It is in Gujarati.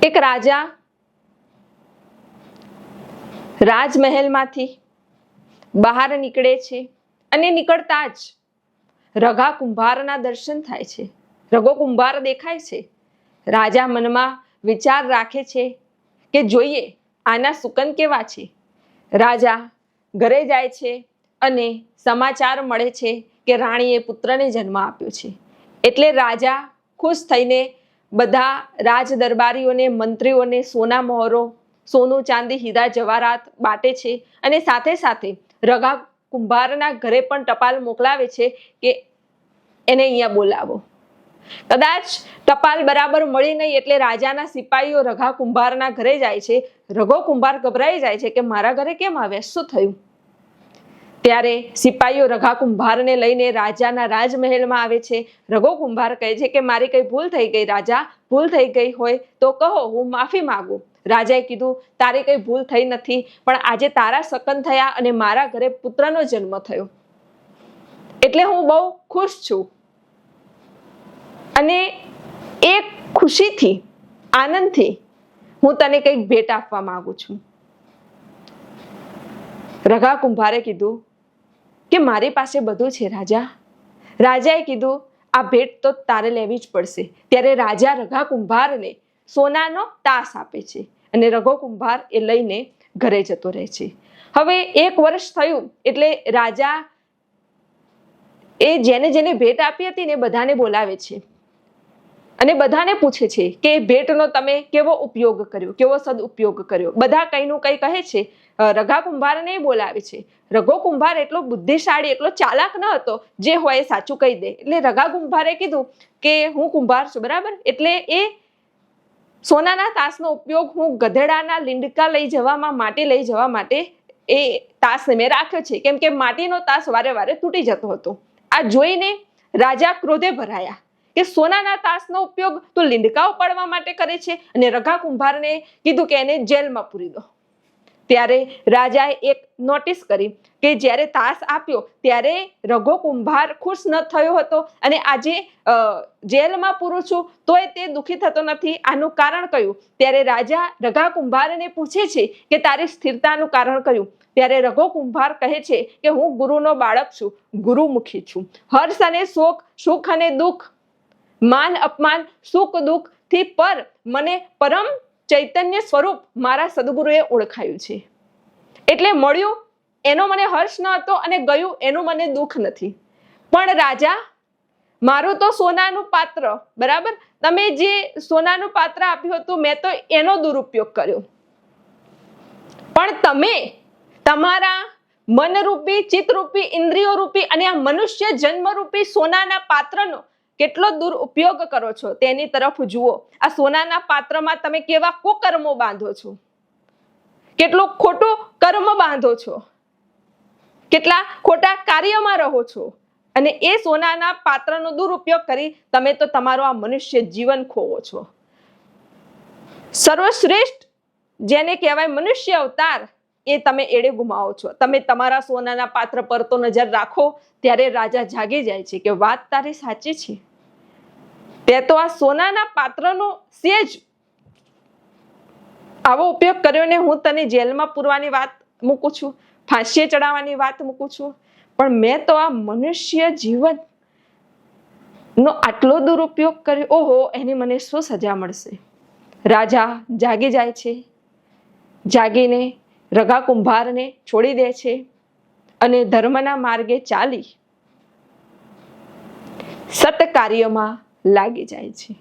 એક રાજા રાજમહેલમાંથી બહાર નીકળે છે અને નીકળતા જ રઘા કુંભારના દર્શન થાય છે. રઘો કુંભાર દેખાય છે. રાજા મનમાં વિચાર રાખે છે કે જોઈએ આના સુકન કેવા છે. રાજા ઘરે જાય છે અને સમાચાર મળે છે કે રાણીએ પુત્રને જન્મ આપ્યો છે. એટલે રાજા ખુશ થઈને બધા રાજ દરબારીઓને, મંત્રીઓને સોના મહોરો, સોનું ચાંદી, હીરા જવાહરાત બાટે છે અને સાથે સાથે રઘા કુંભારના ઘરે પણ ટપાલ મોકલાવે છે કે એને અહીંયા બોલાવો. કદાચ ટપાલ બરાબર મળી નહીં એટલે રાજાના સિપાહીઓ રઘા કુંભારના ઘરે જાય છે. રઘો કુંભાર ગભરાઈ જાય છે કે મારા ઘરે કેમ આવ્યા, શું થયું? ત્યારે સિપાહીઓ રઘા કુંભારને લઈને રાજાના રાજમહેલમાં આવે છે. રઘો કુંભાર કહે છે કે મારી કઈ ભૂલ થઈ ગઈ રાજા, ભૂલ થઈ ગઈ હોય તો કહો, હું માફી માંગુ. રાજાએ કીધું તારી કઈ ભૂલ થઈ નથી, પણ આજે તારા સકન થયા અને મારા ઘરે પુત્રનો જન્મ થયો એટલે હું બહુ ખુશ છું અને એ ખુશીથી, આનંદથી હું તને કંઈક ભેટ આપવા માંગુ છું. રઘા કુંભારે કીધું કે મારી પાસે બધું છે રાજા. રાજાએ કીધું આ ભેટ તો તારે લેવી જ પડશે. ત્યારે રાજા રઘા કુંભારને સોનાનો તાસ આપે છે અને રઘો કુંભાર એ લઈને ઘરે જતો રહે છે. હવે 1 વર્ષ થયું એટલે રાજા એ જેને જેને ભેટ આપી હતી ને બધાને બોલાવે છે અને બધાને પૂછે છે કે ભેટનો તમે કેવો ઉપયોગ કર્યો, કેવો સદઉપયોગ કર્યો. બધા કઈનું કઈ કહે છે. રઘા કુંભારને બોલાવે છે. રઘો કુંભાર એટલો બુદ્ધિશાળી, એટલો ચાલાક ન હતો, જે હોય એ સાચું કહી દે. એટલે રઘા કુંભારે કીધું કે હું કુંભાર છું, બરાબર, એટલે એ સોનાના તાસનો ઉપયોગ હું ગધેડાના લીંડકા લઈ જવામાં, માટી લઈ જવા માટે એ તાસને મેં રાખ્યો છે, કેમ કે માટીનો તાસ વારે વારે તૂટી જતો હતો. આ જોઈને રાજા ક્રોધે ભરાયા કે સોનાના તાસનો ઉપયોગ તો લીંડકા ઉપાડવા માટે કરે છે અને રઘા કુંભારને કીધું કે એને જેલમાં પૂરી દો. ત્યારે રાજાએ એક નોટિસ કરી કે જ્યારે તાસ આપ્યો ત્યારે રઘો કુંભાર ખુશ ન થયો હતો અને આજે જેલમાં પૂરું છું તોય તે દુઃખી થતો નથી. આનું કારણ કયું? ત્યારે રાજા રઘા કુંભારને પૂછે છે કે તારી સ્થિરતાનું કારણ કયું? ત્યારે રઘો કુંભાર કહે છે કે હું ગુરુનો બાળક છું, ગુરુમુખી છું. હર્ષ અને શોક, સુખ અને દુઃખ, માન અપમાન, સુખ દુઃખ થી પર મને પરમ ચૈતન્ય સ્વરૂપ મારા સદગુરુએ ઓળખાયું છે. એટલે મળ્યું એનો મને હર્ષ ન હતો અને ગયું એનું મને દુઃખ નથી. પણ રાજા, મારું તો સોનાનું પાત્ર, બરાબર, તમે જે સોનાનું પાત્ર આપ્યું હતું મેં તો એનો દુરુપયોગ કર્યો, પણ તમે તમારા મનરૂપી, ચિત્તરૂપી, ઇન્દ્રિયો રૂપી અને આ મનુષ્ય જન્મરૂપી સોનાના પાત્રનો કેટલો દુરુપયોગ કરો છો તેની તરફ જુઓ. આ સોનાના પાત્રમાં તમે કેવા કુકર્મો બાંધો છો, કેટલું ખોટું કર્મ બાંધો છો, કેટલા ખોટા કાર્યમાં રહો છો અને એ સોનાના પાત્રનો દુરુપયોગ કરી તમે તો તમારો આ મનુષ્ય જીવન ખોવો છો. સર્વશ્રેષ્ઠ જેને કહેવાય મનુષ્ય અવતાર એ તમે એડે ગુમાવો છો. તમે તમારા સોનાના પાત્ર પર તો નજર રાખો. ત્યારે રાજા જાગી જાય છે કે વાત તારી સાચી છે. તે તો આ સોનાના પાત્રનો સેજ આવો ઉપયોગ કર્યો ને હું તને જેલમાં પૂરવાની વાત મૂકું છું, ફાંસીએ ચડાવવાની વાત મૂકું છું, પણ મેં તો આ મનુષ્ય જીવન નો આટલો દુરુપયોગ કર્યો. ઓહો, એની મને શું સજા મળશે? રાજા જાગી જાય છે. જાગીને રઘા કુંભારને છોડી દે છે અને ધર્મના માર્ગે ચાલી સત કાર્યમાં લાગી જાય છે.